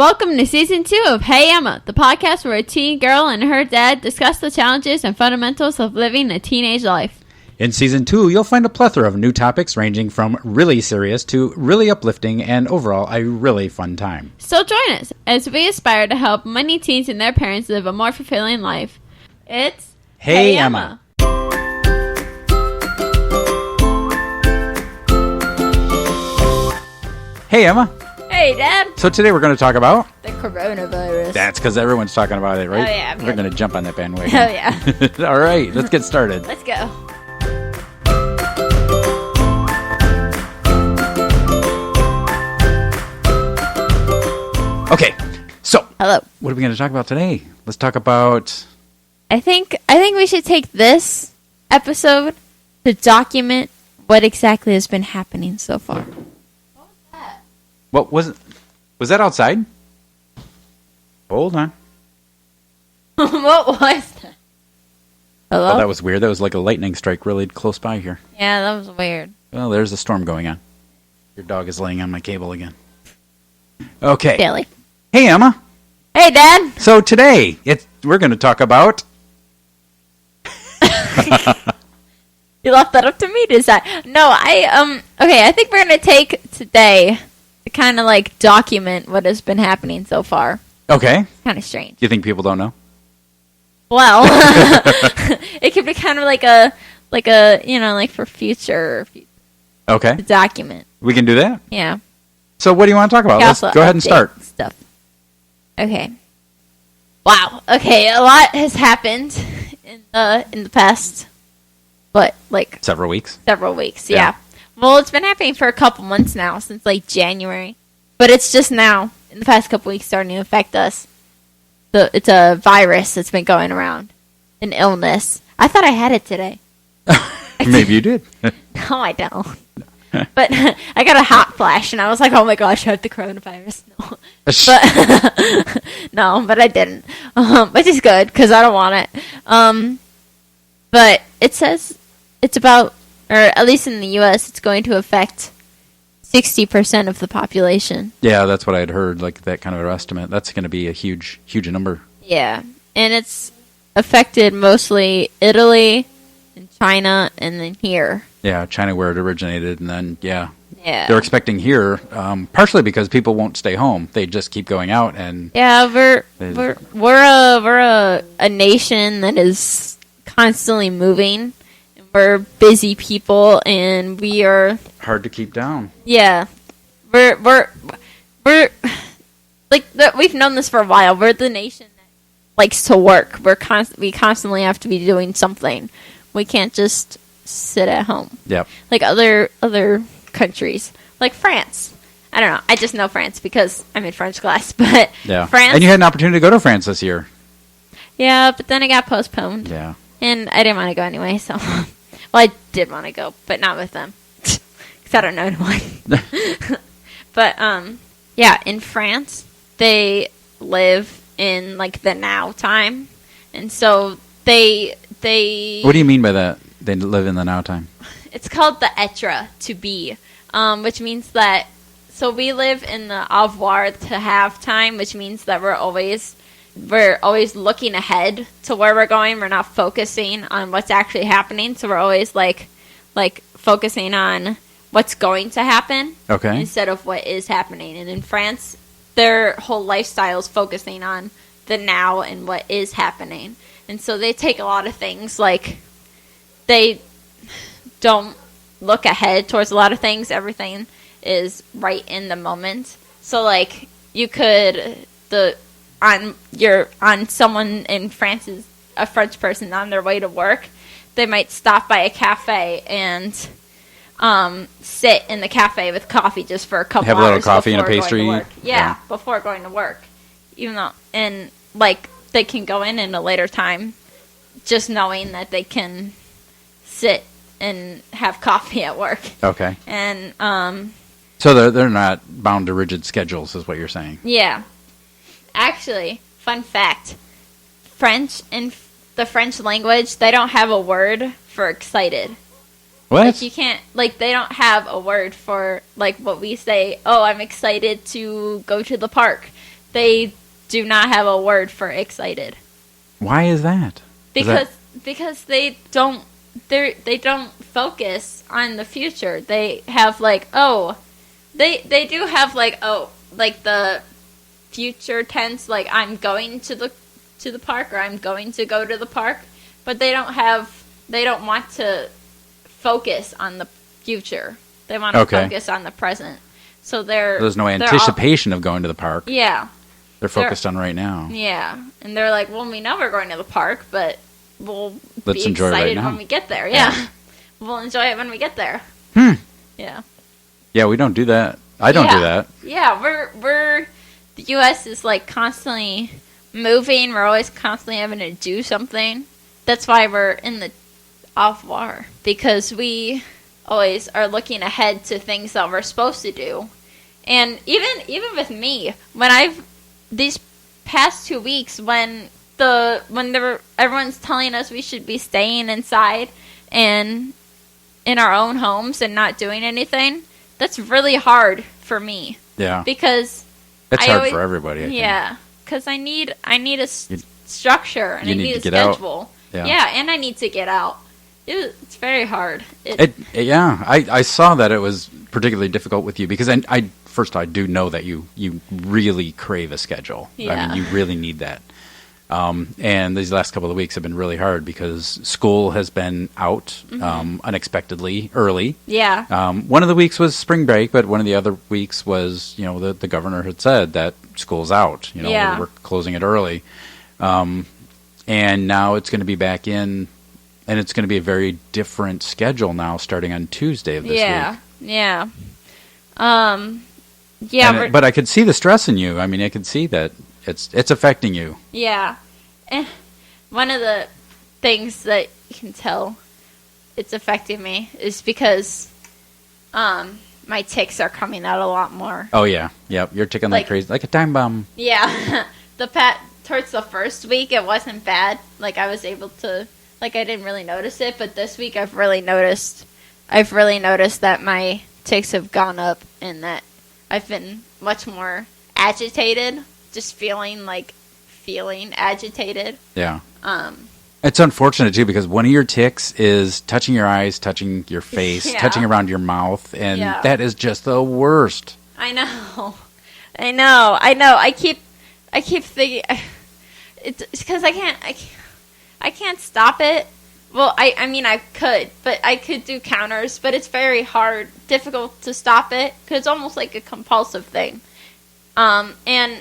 Welcome to Season 2 of Hey Emma, the podcast where a teen girl and her dad discuss the challenges and fundamentals of living a teenage life. In Season 2, you'll find a plethora of new topics ranging from really serious to really uplifting and overall a really fun time. So join us as we aspire to help many teens and their parents live a more fulfilling life. It's Hey Emma. Hey Emma. Hey Dad. So today we're going to talk about... The coronavirus. That's because everyone's talking about it, right? Oh yeah. We're going to jump on that bandwagon. Oh yeah. All right, let's get started. Let's go. Okay, so Hello. what are we going to talk about today? Let's talk about... I think we should take this episode to document what exactly has been happening so far. What was it? Was that outside? Hold on. What was that? Hello? Oh, that was weird. That was like a lightning strike really close by here. Yeah, that was weird. Well, there's a storm going on. Your dog is laying on my cable again. Okay. Billy. Hey, Emma. Hey, Dad. So today, we're going to talk about... You left that up to me to decide. No, okay, I think we're going to take today to kind of like document what has been happening so far. Okay. Kind of strange. You think people don't know? Well, it could be kind of like a, like for future Okay. document. We can do that? Yeah. So what do you want to talk about? Let's go ahead and start. Stuff. Okay. Wow. Okay, a lot has happened in the past, but like Several weeks. several weeks. Yeah. Well, it's been happening for a couple months now, since like January, but it's just now in the past couple weeks starting to affect us. So it's a virus that's been going around, an illness. I thought I had it today. Maybe you did. No, I don't. But I got a hot flash, and I was like, "Oh my gosh, I have the coronavirus." No, but no, but I didn't, which is good because I don't want it. But it says it's about, or at least in the U.S., it's going to affect 60% of the population. Yeah, that's what I had heard, like that kind of an estimate. That's going to be a huge, huge number. Yeah, and it's affected mostly Italy and China, and then here. Yeah, China where it originated, and then, Yeah. they're expecting here, partially because people won't stay home. They just keep going out, and... Yeah, we're a nation that is constantly moving. We're busy people, and we are hard to keep down. Yeah, we're like we've known this for a while. We're the nation that likes to work. We constantly have to be doing something. We can't just sit at home. Yep. Like other countries, like France. I don't know. I just know France because I'm in French class. But Yeah. France. And you had an opportunity to go to France this year. Yeah, but then it got postponed. Yeah. And I didn't want to go anyway, so... Well, I did want to go, but not with them. Because I don't know anyone. But, yeah, in France, they live in, like, the now time. And so they... What do you mean by that? They live in the now time? It's called the être, to be, which means that... So we live in the avoir, to have time, which means that we're always looking ahead to where we're going. We're not focusing on what's actually happening. So we're always like focusing on what's going to happen instead of what is happening. And in France, their whole lifestyle is focusing on the now and what is happening. And so they take a lot of things, like they don't look ahead towards a lot of things. Everything is right in the moment. So like you could on someone in France, is a French person on their way to work, they might stop by a cafe and sit in the cafe with coffee just for a couple hours. Have a little coffee and a pastry. Yeah, before going to work. Even though, and like they can go in a later time, just knowing that they can sit and have coffee at work. Okay. And so they're not bound to rigid schedules, is what you're saying. Yeah. Actually, fun fact, French, in the French language, they don't have a word for excited. What? Like, you can't, like, they don't have a word for, like, what we say, oh, I'm excited to go to the park. they do not have a word for excited. Why is that? Because they don't focus on the future. They have like they do have like the future tense, like I'm going to the park or I'm going to go to the park, but they don't want to focus on the future. They want to focus on the present. So there's no anticipation of going to the park. Yeah. They're focused on right now. Yeah. And they're like, well, we know we're going to the park, but we'll Let's be enjoy excited right now. when we get there. Yeah. We'll enjoy it when we get there. Yeah. Yeah, we don't do that. I don't do that. Yeah, we're the U.S. is like constantly moving. We're always constantly having to do something. That's why we're in the au revoir, because we always are looking ahead to things that we're supposed to do. And even with me, when these past 2 weeks when everyone's telling us we should be staying inside and in our own homes and not doing anything, that's really hard for me. Yeah. Because it's hard for everybody, I think. Yeah. Because I need a structure and I need a schedule. Yeah, and I need to get out. It's very hard. I saw that it was particularly difficult with you because I do know that you really crave a schedule. Yeah. I mean, you really need that. And these last couple of weeks have been really hard because school has been out unexpectedly early. Yeah. One of the weeks was spring break, but one of the other weeks was, the governor had said that school's out. We're closing it early. And now it's going to be back in, and it's going to be a very different schedule now starting on Tuesday of this week. Yeah. But I could see the stress in you. I mean, I could see that it's affecting you. Yeah. And one of the things that you can tell it's affecting me is because my tics are coming out a lot more. Oh, yeah. Yep. You're ticking like crazy. Like a time bomb. Yeah. Towards the first week, it wasn't bad. Like, I was able to... Like, I didn't really notice it, but this week I've really noticed that my tics have gone up and that I've been much more agitated, just feeling agitated. Yeah. It's unfortunate, too, because one of your tics is touching your eyes, touching your face, touching around your mouth, and that is just the worst. I know. I keep thinking... It's because I can't stop it. Well, I mean, I could, but I could do counters, but it's very difficult to stop it, because it's almost like a compulsive thing. And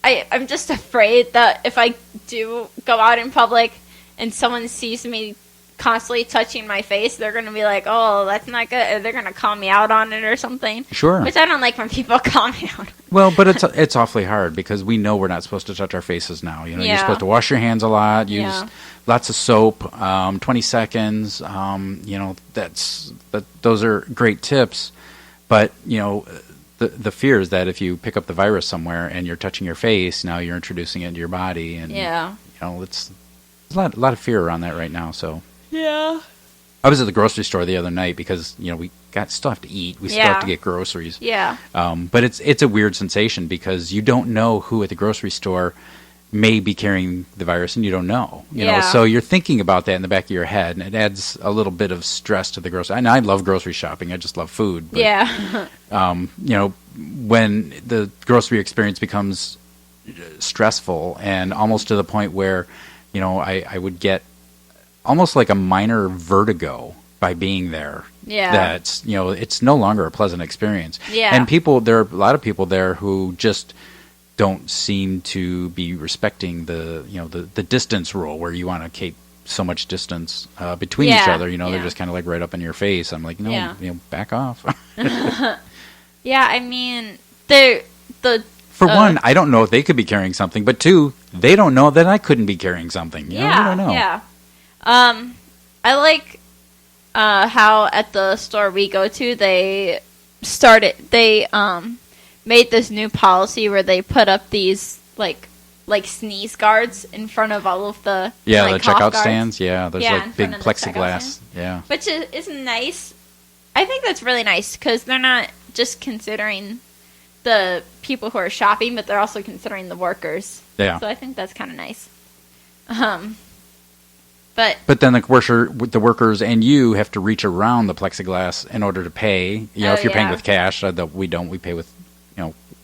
I'm just afraid that if I do go out in public and someone sees me constantly touching my face, they're going to be like, oh, that's not good, or they're going to call me out on it or something. Sure. Which I don't like when people call me out. Well, but it's awfully hard because we know we're not supposed to touch our faces now. You're supposed to wash your hands a lot, use lots of soap, 20 seconds. Those are great tips. But, the fear is that if you pick up the virus somewhere and you're touching your face, now you're introducing it into your body. And, there's a lot of fear around that right now, so... Yeah. I was at the grocery store the other night because, we still have to eat. We still have to get groceries. Yeah. But it's a weird sensation because you don't know who at the grocery store may be carrying the virus, and you don't know. You know, so you're thinking about that in the back of your head, and it adds a little bit of stress to the grocery. And I love grocery shopping. I just love food. But, when the grocery experience becomes stressful and almost to the point where, I would get almost like a minor vertigo by being there. Yeah. That's, it's no longer a pleasant experience. Yeah. And there are a lot of people there who just don't seem to be respecting the distance rule where you want to keep so much distance between each other. They're just kind of like right up in your face. I'm like, back off. Yeah, I mean, for one, I don't know if they could be carrying something, but two, they don't know that I couldn't be carrying something. You know, I don't know. Yeah. I like how at the store we go to, they made this new policy where they put up these like sneeze guards in front of all of the the checkout stands. Yeah, there's like big plexiglass. Yeah, which is nice. I think that's really nice because they're not just considering the people who are shopping, but they're also considering the workers. Yeah. So I think that's kind of nice. But then the workers and you have to reach around the plexiglass in order to pay. You know, if you're paying with cash, we don't. We pay with,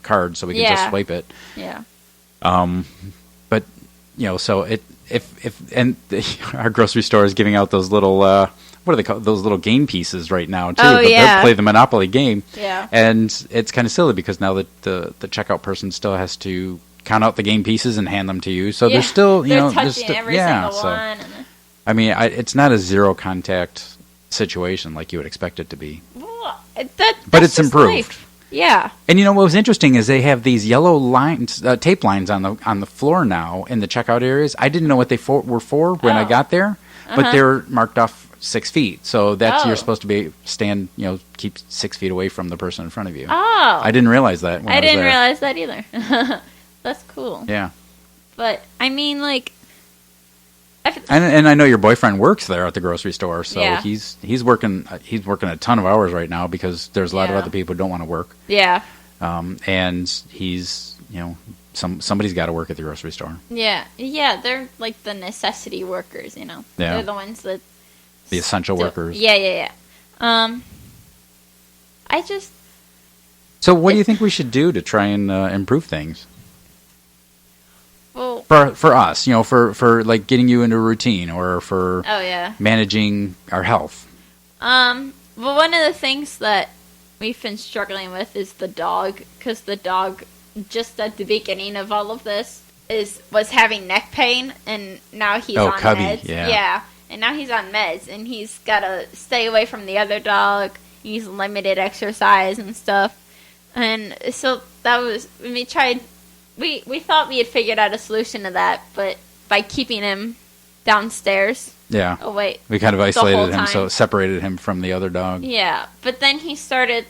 cards, so we can just swipe it. Yeah. But so our grocery store is giving out those little what are they called? Those little game pieces right now too. They'll play the Monopoly game. Yeah. And it's kind of silly because now that the checkout person still has to count out the game pieces and hand them to you. So there's still they're touching every single one. I mean, it's not a zero contact situation like you would expect it to be. Well, but it's improved. Life. Yeah. And what was interesting is they have these yellow lines, tape lines on the floor now in the checkout areas. I didn't know what they were for when I got there, but they're marked off 6 feet. So that's you're supposed to keep 6 feet away from the person in front of you. Oh. I didn't realize that. I didn't realize that either. That's cool. Yeah. But I mean, like. And I know your boyfriend works there at the grocery store, so yeah. he's working a ton of hours right now because there's a lot of other people who don't want to work. Yeah. And he's somebody's got to work at the grocery store. Yeah, they're like the necessity workers, Yeah. They're the ones that the essential workers. Yeah. So what do you think we should do to try and improve things? Well, for us, for like getting you into a routine or for managing our health. Well, one of the things that we've been struggling with is the dog, because the dog, just at the beginning of all of this, was having neck pain, and now he's on Cubby, meds. Yeah, and now he's on meds, and he's got to stay away from the other dog. He's limited exercise and stuff, and so that was when we tried. We thought we had figured out a solution to that, but by keeping him downstairs. Yeah. Oh, wait. We kind of isolated him, so separated him from the other dog. Yeah, but then he started,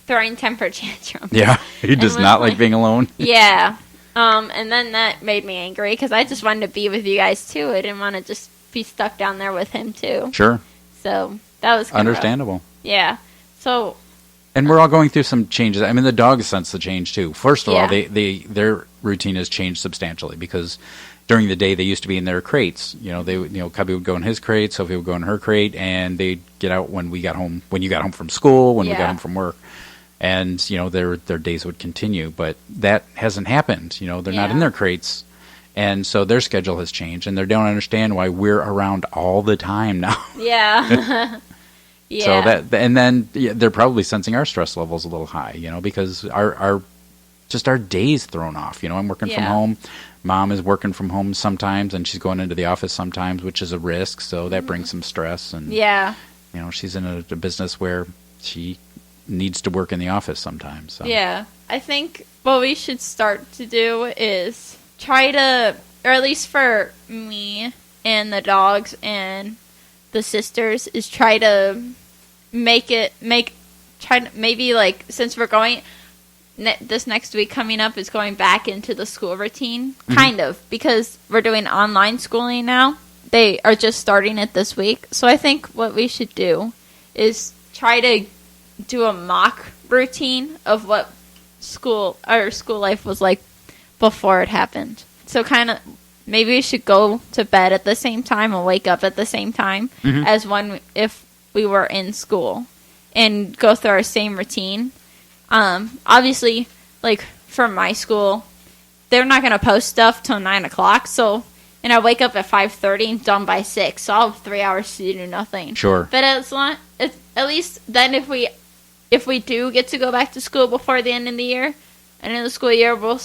throwing temper tantrums. Yeah, he does not like being alone. Yeah. And then that made me angry, because I just wanted to be with you guys, too. I didn't want to just be stuck down there with him, too. Sure. So, that was understandable. Rough. Yeah. So... And we're all going through some changes. I mean, the dogs sense the change too. First of all, their routine has changed substantially because during the day they used to be in their crates. Cubby would go in his crate, Sophie would go in her crate, and they'd get out when we got home. When you got home from school, when we got home from work, and their days would continue. But that hasn't happened. They're not in their crates, and so their schedule has changed, and they don't understand why we're around all the time now. Yeah. Yeah. So then they're probably sensing our stress levels a little high, because our day's thrown off. I'm working from home. Mom is working from home sometimes, and she's going into the office sometimes, which is a risk. So that brings some stress. And she's in a business where she needs to work in the office sometimes. So. Yeah, I think what we should start to do is try to, or at least for me and the dogs and the sisters, is try to since we're going this next week coming up is going back into the school routine, kind of, because we're doing online schooling now. They are just starting it this week. So I think what we should do is try to do a mock routine of what our school life was like before it happened. So kind of maybe we should go to bed at the same time and wake up at the same time as if we were in school and go through our same routine. Obviously, for my school, they're not going to post stuff till 9 o'clock. And I wake up at 5:30 and done by 6. So I'll have 3 hours to do nothing. Sure. But at least then if we do get to go back to school before the end of the year, and in the school year, we'll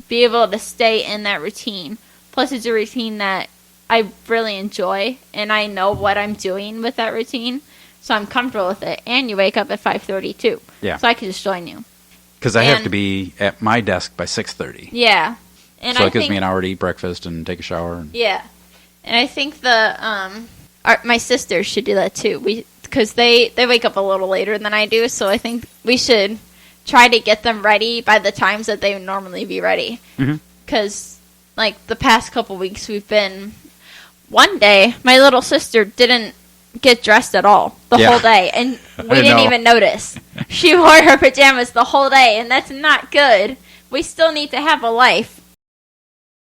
be able to stay in that routine. Plus, it's a routine that I really enjoy, and I know what I'm doing with that routine, so I'm comfortable with it. And you wake up at 5:30 too, so I can just join you. Because I have to be at my desk by 6:30. Yeah, and so it gives me an hour to eat breakfast and take a shower. Yeah, and I think my sisters should do that too. Because they wake up a little later than I do, so I think we should try to get them ready by the times that they would normally be ready. Because the past couple weeks we've been... One day, my little sister didn't get dressed at all the whole day, and we didn't even notice. She wore her pajamas the whole day, and that's not good. We still need to have a life.